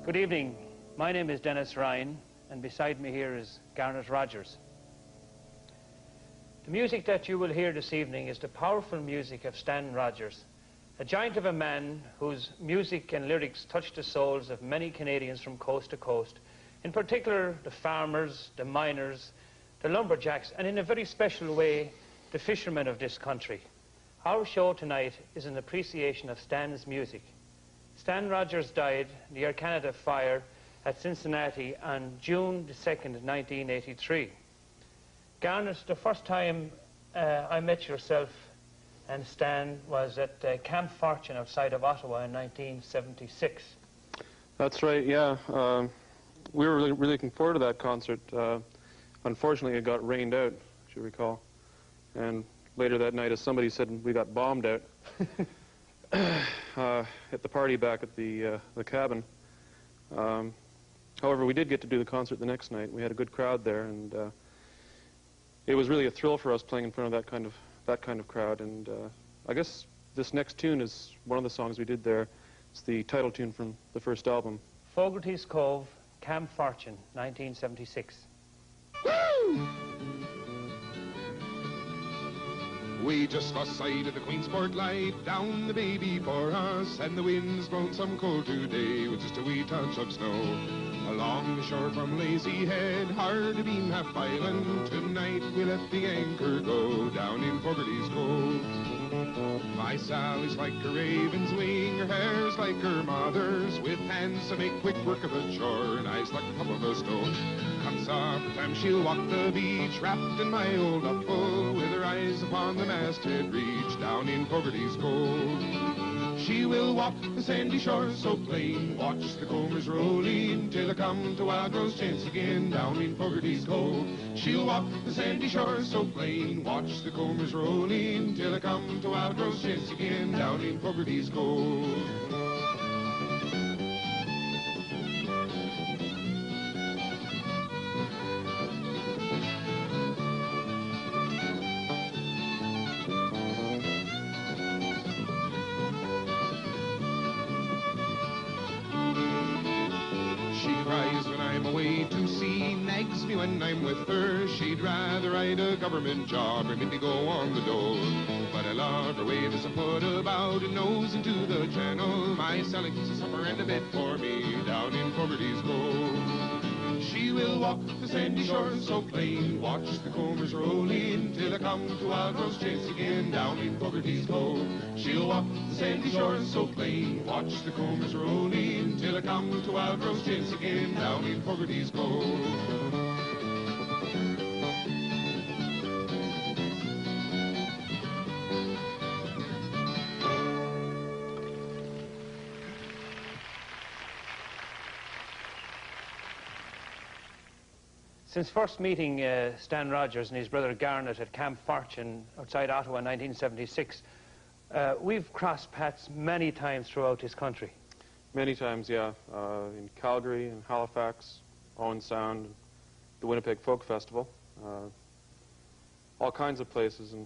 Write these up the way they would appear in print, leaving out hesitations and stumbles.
Good evening. My name is Dennis Ryan, and beside me here is Garnet Rogers. The music that you will hear this evening is the powerful music of Stan Rogers, a giant of a man whose music and lyrics touched the souls of many Canadians from coast to coast, in particular the farmers, the miners, the lumberjacks, and in a very special way, the fishermen of this country. Our show tonight is an appreciation of Stan's music. Stan Rogers died in the Air Canada fire at Cincinnati on June the 2nd, 1983. Garnet, the first time I met yourself and Stan was at Camp Fortune outside of Ottawa in 1976. That's right, yeah. We were really looking forward to that concert. Unfortunately, it got rained out, as you recall. And later that night, as somebody said, we got bombed out. At the party back at the cabin. However, we did get to do the concert the next night. We had a good crowd there, and it was really a thrill for us playing in front of that kind of crowd. And I guess this next tune is one of the songs we did there. It's the title tune from the first album. Fogarty's Cove, Camp Fortune, 1976. Woo! We just lost sight of the Queensport light, down the bay before us, and the wind's blown some cold today with just a wee touch of snow. Along the shore from Lazy Head, hard to beam Half Island, tonight we let the anchor go down in Fogarty's Cove. My Sally's like a raven's wing, her hair's like her mother's, with hands to make quick work of a chore, and eyes like a cup of a stone. Come supper time she'll walk the beach, wrapped in my old duffel, with her eyes upon the masthead reach, down in Fogarty's Cove. She will walk the sandy shore so plain, watch the combers rolling, till I come to Wildrose chance again, down in Fogarty's Cove. She'll walk the sandy shore so plain, watch the combers rolling, till I come to Wildrose chance again, down in Fogarty's Cove. Away to sea, nags me when I'm with her. She'd rather ride a government job or maybe go on the dole. But I love her way as I put about and nose into the channel. My Sally keeps a supper and a bed for me down in Fogarty's Cove. She will walk the sandy shore so plain, watch the combers roll in, till I come to Wildrose chase again, down in Fogarty's Cove. She'll walk the sandy shore so plain, watch the combers roll in, till I come to Wildrose chase again, down in Fogarty's Cove. Since first meeting Stan Rogers and his brother Garnet at Camp Fortune outside Ottawa in 1976, we've crossed paths many times throughout this country. Many times, yeah. In Calgary, in Halifax, Owen Sound, the Winnipeg Folk Festival, all kinds of places. And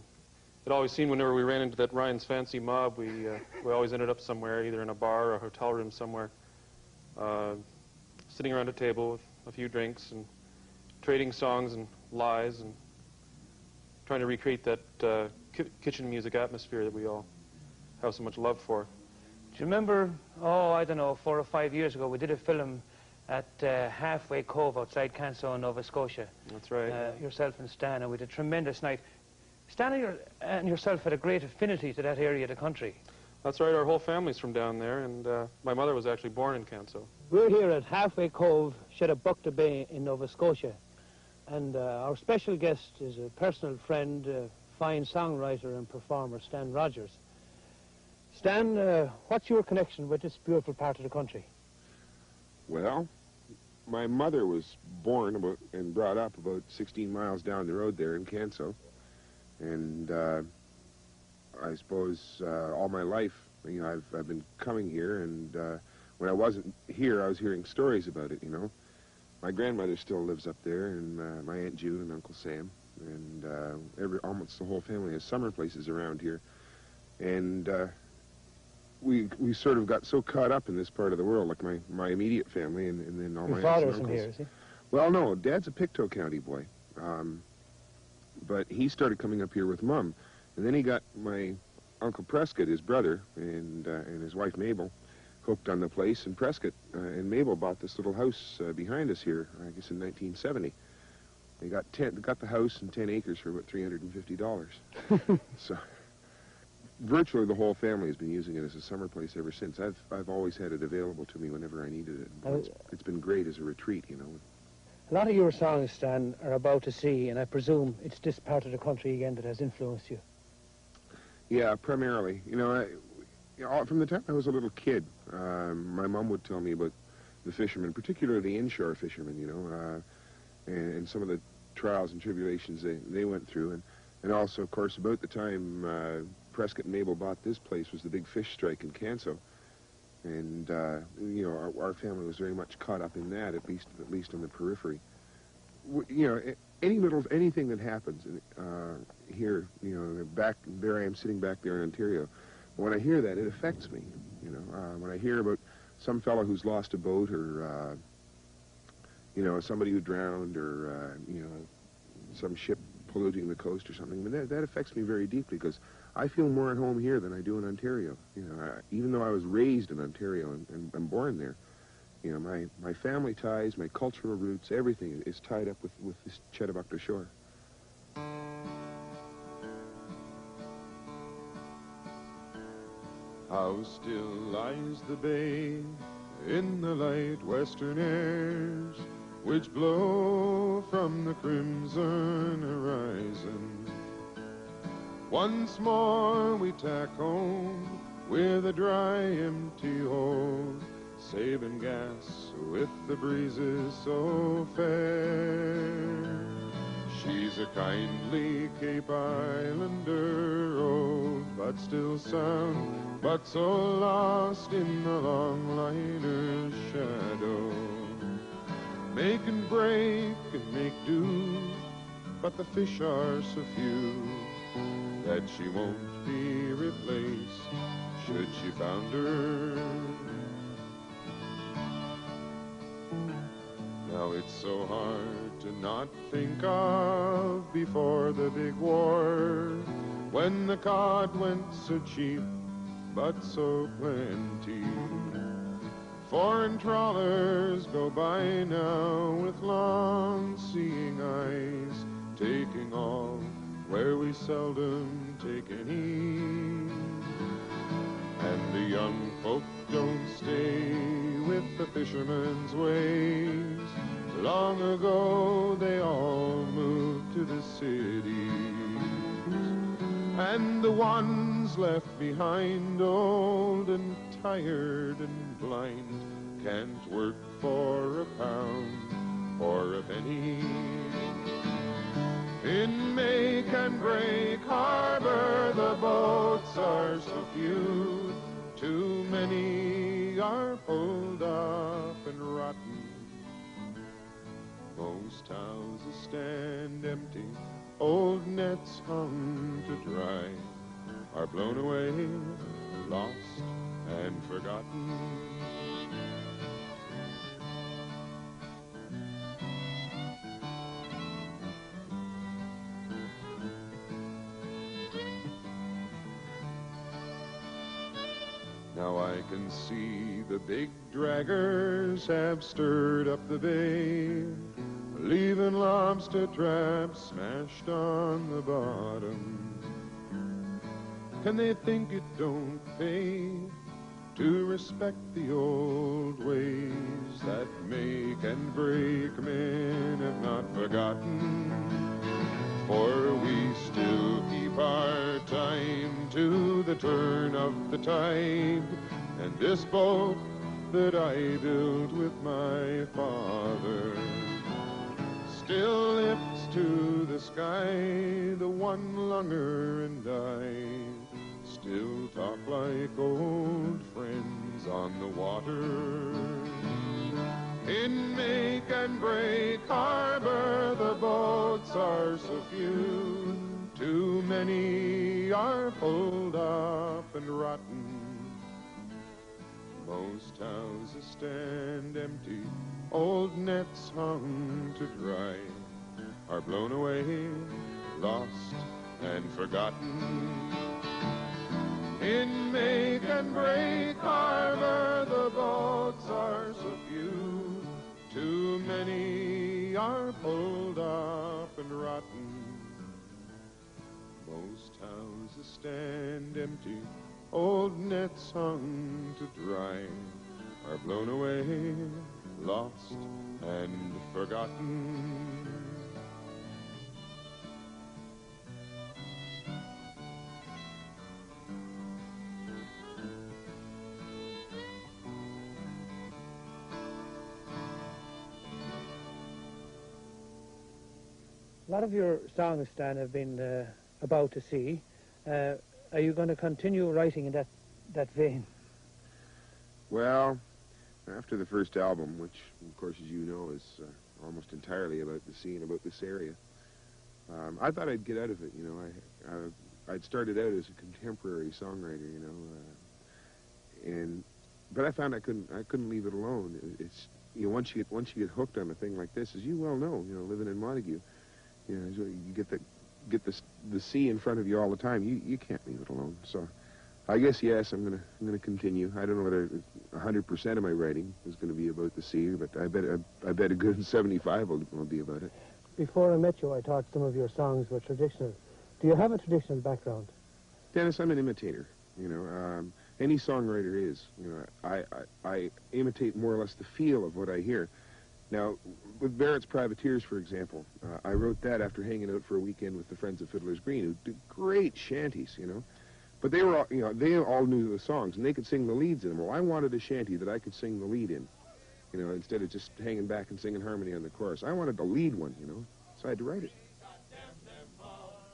it always seemed whenever we ran into that Ryan's Fancy Mob, we always ended up somewhere, either in a bar or a hotel room somewhere, sitting around a table with a few drinks and trading songs and lies and trying to recreate that kitchen music atmosphere that we all have so much love for. Do you remember, I don't know, 4 or 5 years ago, we did a film at Halfway Cove outside Canso in Nova Scotia. That's right. Yourself and Stan, and we had a tremendous night. Stan and yourself had a great affinity to that area of the country. That's right, our whole family's from down there, and my mother was actually born in Canso. We're here at Halfway Cove, Sheddabuckta Bay in Nova Scotia. And our special guest is a personal friend, fine songwriter and performer, Stan Rogers. Stan, what's your connection with this beautiful part of the country? Well, my mother was born and brought up about 16 miles down the road there in Canso. And I suppose all my life, you know, I've been coming here, and when I wasn't here, I was hearing stories about it, you know. My grandmother still lives up there, and my Aunt June and Uncle Sam, and almost the whole family has summer places around here. And we sort of got so caught up in this part of the world, like my immediate family and then all my Your aunts and father's from uncles. here, is he? Well, no, Dad's a Pictou County boy, but he started coming up here with Mum, and then he got my Uncle Prescott, his brother, and his wife Mabel, hooked on the place, and Prescott and Mabel bought this little house behind us here, I guess in 1970. They got the house and 10 acres for about $350. So virtually the whole family has been using it as a summer place ever since. I've always had it available to me whenever I needed it. It's been great as a retreat, you know. A lot of your songs, Stan, are about the sea, and I presume it's this part of the country again that has influenced you. Yeah, primarily. You know, from the time I was a little kid, my mom would tell me about the fishermen, particularly the inshore fishermen, you know, and some of the trials and tribulations they went through. And also, of course, about the time Prescott and Mabel bought this place was the big fish strike in Canso. And, you know, our family was very much caught up in that, at least on the periphery. You know, anything that happens here, you know, there I am sitting back there in Ontario. When I hear that, it affects me, you know. When I hear about some fellow who's lost a boat or, you know, somebody who drowned or, you know, some ship polluting the coast or something, I mean, that affects me very deeply because I feel more at home here than I do in Ontario. You know, even though I was raised in Ontario and born there, you know, my family ties, my cultural roots, everything is tied up with this Chetabukta shore. How still lies the bay in the light western airs, which blow from the crimson horizon. Once more we tack home with a dry, empty hold, saving gas with the breezes so fair. She's a kindly Cape Islander, old but still sound, but so lost in the long liner's shadow. Make and break and make do, but the fish are so few that she won't be replaced should she founder. Now it's so hard to not think of before the big war, when the cod went so cheap but so plenty. Foreign trawlers go by now with long-seeing eyes, taking all where we seldom take any. And the young folk don't stay with the fishermen's ways. Long ago they all moved to the cities. And the ones left behind, old and tired and blind, can't work for a pound or a penny. In Make and Break Harbor the boats are so few, too many are pulled up and rotten. Most houses stand empty, old nets hung to dry are blown away, lost and forgotten. Now I can see the big draggers have stirred up the bay, leaving lobster traps smashed on the bottom. And they think it don't pay to respect the old ways that make and break men have not forgotten. For we still keep our time to the turn of the tide, and this boat that I built with my father still lifts to the sky. The one-lunger and I still talk like old friends on the water. In Make and Break Harbor the boats are so few, too many are pulled up and rotten. Most houses stand empty, old nets hung to dry are blown away, lost and forgotten. In make and break harbor, the boats are so few, too many are pulled up and rotten. Most houses stand empty, old nets hung to dry are blown away, lost and forgotten. A lot of your songs, Stan, have been about the sea. Are you going to continue writing in that vein? Well, after the first album, which, of course, as you know, is almost entirely about the sea and about this area, I thought I'd get out of it. You know, I'd started out as a contemporary songwriter, you know, but I found I couldn't leave it alone. It's, you know, once you get hooked on a thing like this, as you well know, you know, living in Montague, you know, you get the sea in front of you all the time. You can't leave it alone. So, I guess yes, I'm gonna continue. I don't know whether 100% of my writing is going to be about the sea, but I bet a good 75 will be about it. Before I met you, I thought some of your songs were traditional. Do you have a traditional background? Dennis, I'm an imitator. You know, any songwriter is. You know, I imitate more or less the feel of what I hear. Now, with Barrett's Privateers, for example, I wrote that after hanging out for a weekend with the Friends of Fiddler's Green, who did great shanties, you know. But they were all, you know, they all knew the songs, and they could sing the leads in them. Well, I wanted a shanty that I could sing the lead in, you know, instead of just hanging back and singing harmony on the chorus. I wanted the lead one, you know, so I had to write it.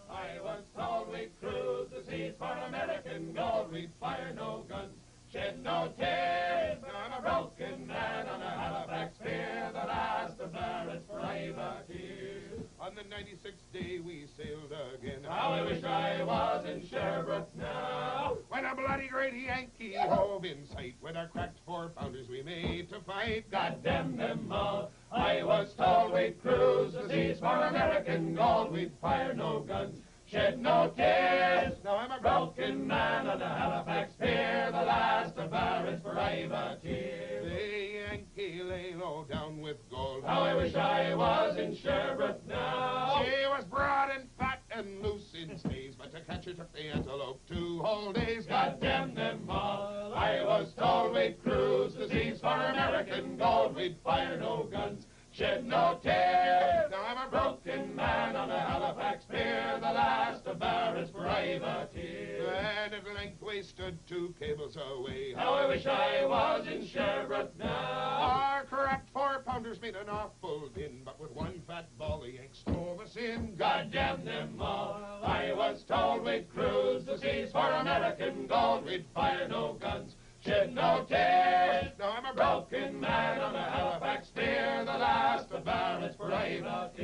I was told we'd cruise the seas for American gold. We'd fire no guns, shed no tears. I'm a broken man on a Halifax pier, the last of Barrett's privateers. On the 96th day we sailed again. How I wish I was in Sherbrooke now. When a bloody great Yankee hove in sight, with our cracked 4-pounders we made to fight. God damn them all. I was told we'd cruise the seas for American gold. We'd fire no guns, shed no tears. Now I'm a Broken man on a Halifax pier, the last of Barrett's privateers. The Yankee lay low down with gold. How I wish I was in Sherbrooke now. She was broad and fat and loose in stays, but to catch her took the antelope 2 whole days. God damn them all. I was told we'd cruise the seas for American gold. We'd fire no guns, shed no tears. Now I'm a Broken man on a Halifax pier, the last of Barrett's privateers. And at length we stood 2 cables away. How I wish I was in Sherbrooke now. Our cracked 4-pounders made an awful din, but with one fat ball the Yanks stove us in. God damn them all. I was told we'd cruise the seas for American gold. We'd fire no guns, shed no tears. Now I'm a Broken man on a Halifax pier, the last of Barrett's privateers.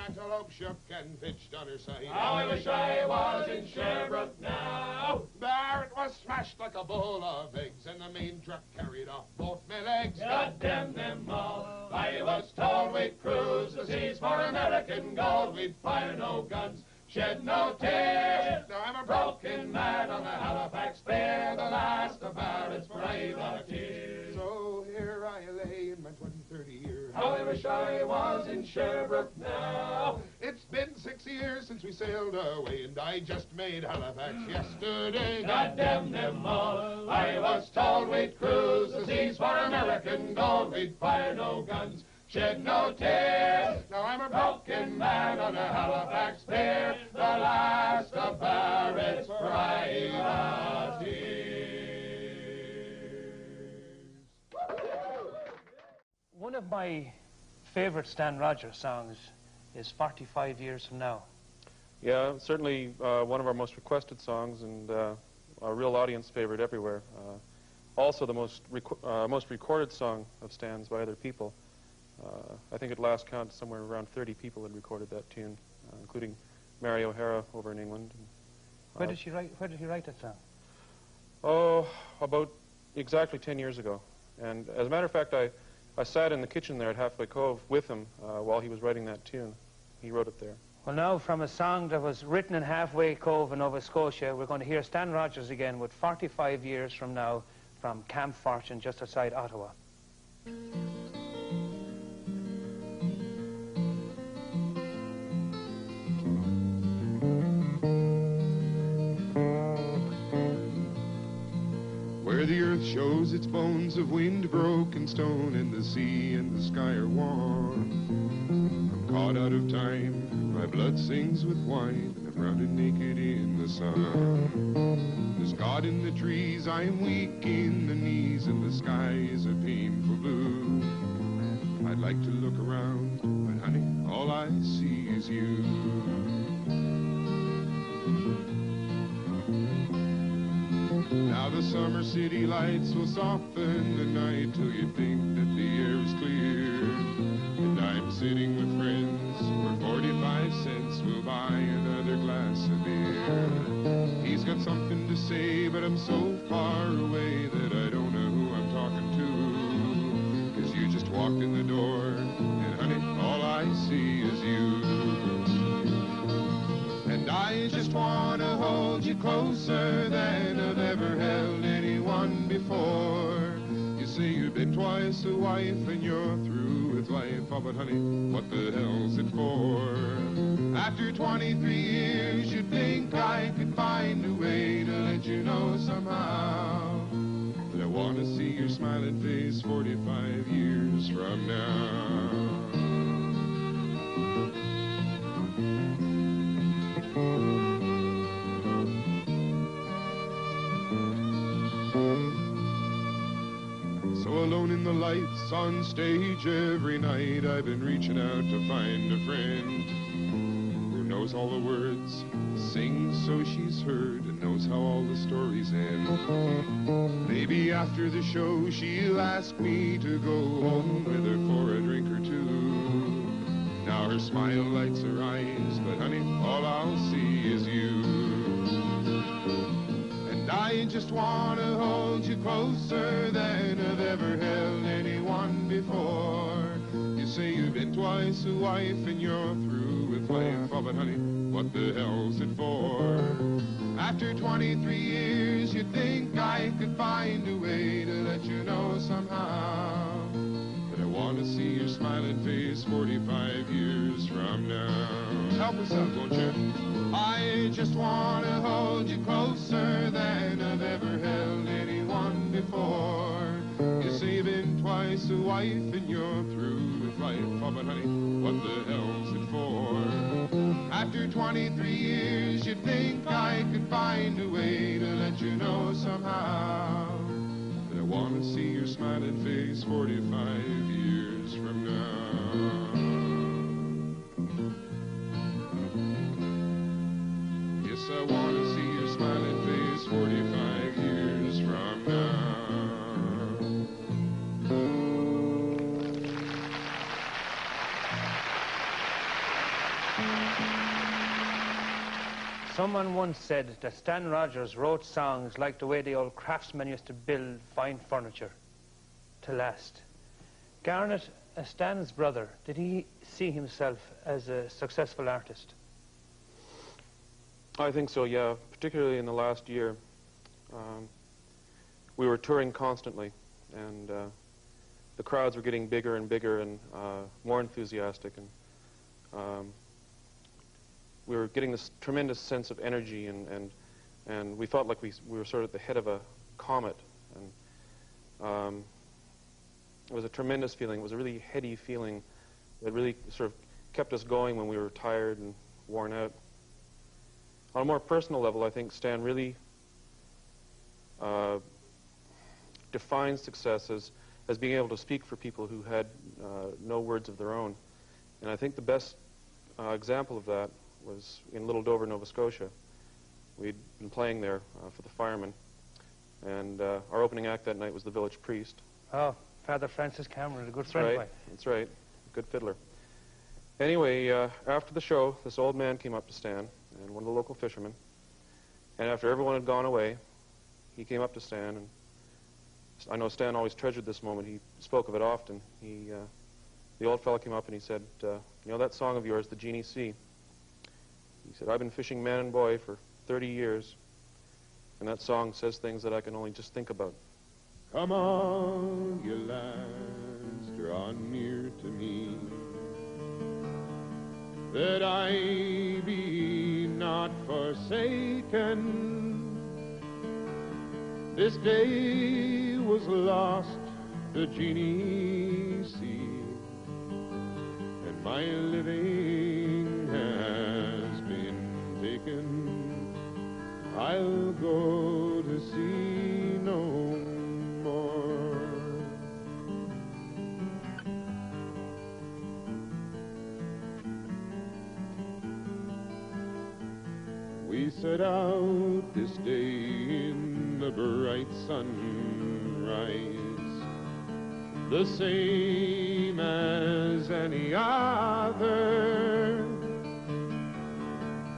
The antelope shook and pitched on her side. How I wish I was in Sherbrooke now. Barrett was smashed like a bowl of eggs, and the main truck carried off both my legs. God damn them all. I was told we'd cruise the seas for American gold. We'd fire no guns, shed no tears. Now I'm a Broken man on a Halifax pier, the last of Barrett's privateers. So here I lay in my 20-30 year. How I wish I was in Sherbrooke now. It's been 6 years since we sailed away, and I just made Halifax yesterday. God damn them all. I was told we'd cruise the seas for American gold. We'd fire no guns, shed no tears. Now I'm a Broken man on a Halifax pier, the last of Barrett's privateers. One of my favorite Stan Rogers songs is 45 Years From Now. Yeah, certainly one of our most requested songs and a real audience favorite everywhere. Also the most recorded song of Stan's by other people. I think at last count somewhere around 30 people had recorded that tune, including Mary O'Hara over in England. Where did he write that song? Oh, about exactly 10 years ago. And as a matter of fact, I sat in the kitchen there at Halfway Cove with him while he was writing that tune. He wrote it there. Well, now, from a song that was written in Halfway Cove in Nova Scotia, we're going to hear Stan Rogers again with 45 years from now from Camp Fortune just outside Ottawa. Where the earth shows its bones of wind-broken stone, and the sea and the sky are one. I'm caught out of time, my blood sings with wine, and I'm rounded naked in the sun. There's God in the trees, I'm weak in the knees, and the sky is a painful blue. I'd like to look around, but honey, all I see is you. Now the summer city lights will soften the night till you think that the air is clear. And I'm sitting with friends where 45 cents will buy another glass of beer. He's got something to say, but I'm so far away that I don't know who I'm talking to. 'Cause you just walked in the door, and honey, all I see is you. And I just want to hold you closer than I've ever held anyone before. You say you've been twice a wife and you're through with life. Oh, but honey, what the hell's it for? After 23 years, you'd think I could find a way to let you know somehow that I want to see your smiling face 45 years from now. So alone in the lights on stage every night, I've been reaching out to find a friend who knows all the words, sings so she's heard, and knows how all the stories end. Maybe after the show she'll ask me to go home with her for a drink or two. Now her smile lights her eyes, but honey, all I'll see is you. And I just want to hold you closer than I've ever held anyone before. You say you've been twice a wife and you're through with life. Oh, but honey, what the hell's it for? After 23 years, you'd think I could find a way to let you know somehow that I want to see your smiling face 45 years from now. Help us out, won't you? I just want to hold you closer than I've ever held anyone before. You say you've been twice a wife and you're through with life. Oh, but honey, what the hell's it for? After 23 years, you'd think I could find a way to let you know somehow that I want to see your smiling face 45 years from now. Yes, I want to see your smiling face 45 years from now. Someone once said that Stan Rogers wrote songs like the way the old craftsmen used to build fine furniture to last. Garnet, Stan's brother, did he see himself as a successful artist? I think so, yeah, particularly in the last year. We were touring constantly, and the crowds were getting bigger and bigger and more enthusiastic, and we were getting this tremendous sense of energy, and we felt like we were sort of at the head of a comet, and it was a tremendous feeling. It was a really heady feeling that really sort of kept us going when we were tired and worn out. On a more personal level, I think Stan really defined success as being able to speak for people who had no words of their own. And I think the best example of that was in Little Dover, Nova Scotia. We'd been playing there for the firemen, and our opening act that night was the village priest. Oh, Father Francis Cameron, a good friend of mine. That's right, good fiddler. Anyway, after the show, this old man came up to Stan, and one of the local fishermen, and after everyone had gone away, he came up to Stan and I know Stan always treasured this moment. He spoke of it often. The old fellow came up and he said, you know that song of yours, the Genie See? He said, I've been fishing man and boy for 30 years, and that song says things that I can only just think about. Come on, you lads, draw near to me, that I be not forsaken. This day was lost, the Genie See, and my living has been taken. I'll go to sea no more. We set out this day in the bright sunrise, the same as any other.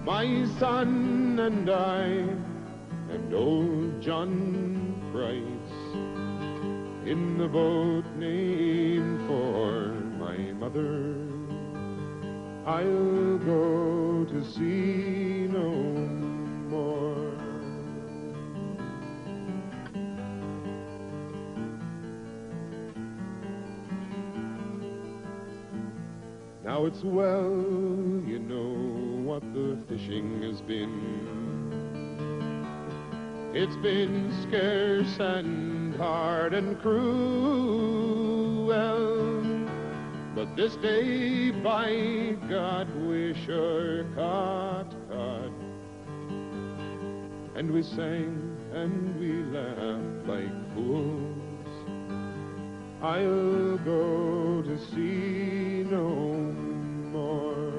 My son and I and old John Price in the boat named for my mother. I'll go to sea no more. Now it's well, you know what the fishing has been. It's been scarce and hard and cruel, but this day, by God, we sure caught cod. And we sang and we laughed like fools. I'll go to sea no more.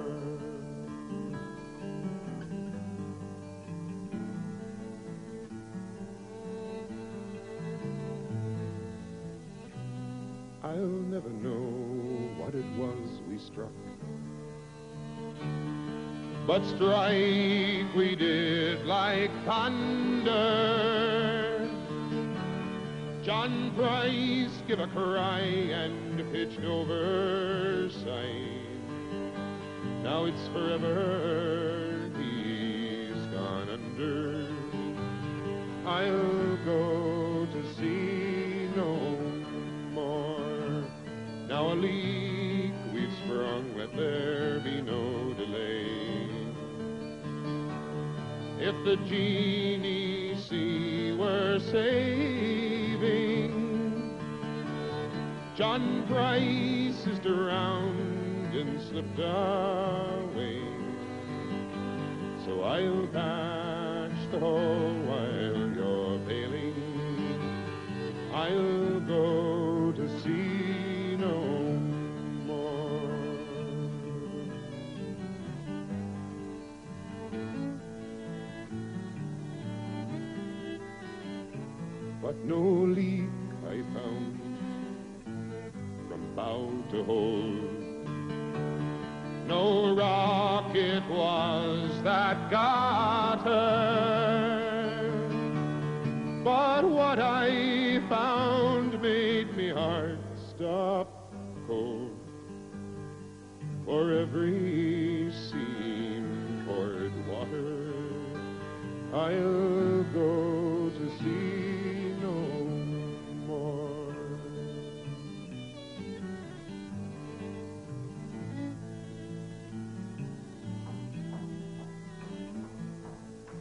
I'll never know what it was we struck, but strike we did like thunder. John Price give a cry and pitched overside. Now it's forever, he's gone under. I'll go to sea no more. Now a leak we've sprung, let there be no delay. If the Genie See were saving, John Price is drowned and slipped away. So I'll patch the hull while you're bailing. I'll go to sea no more. But no leak I found from bow to hold. No rock it was that got her, but what I found made me heart stop cold. For every seam poured water, I'll go to sea no more.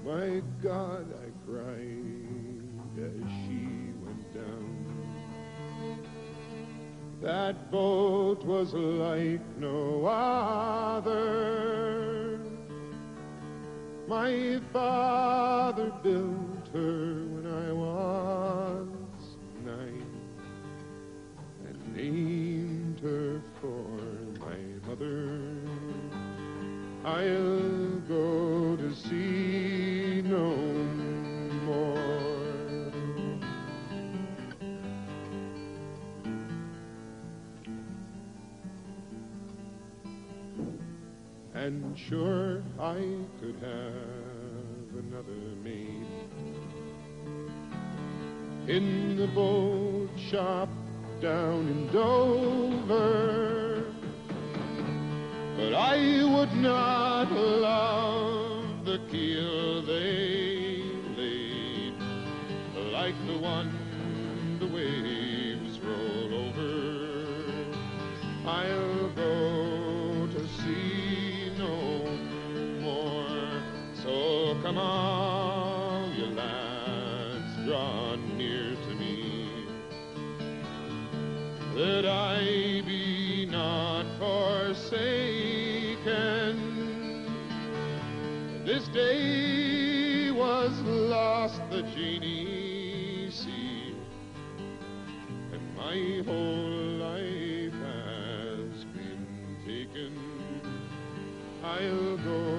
My God, I cried as she went down. That boat was like no other. My father built her when I was 9 and named her for my mother. I'll go to sea no more. And sure I could have another maid in the boat shop down in Dover, but I would not love the keel they laid like the one the waves roll over. I'll go to sea no more, so come on, you lads, draw near to me, that I be not forsaken. This day was lost the Genie See, and my whole life has been taken. I'll go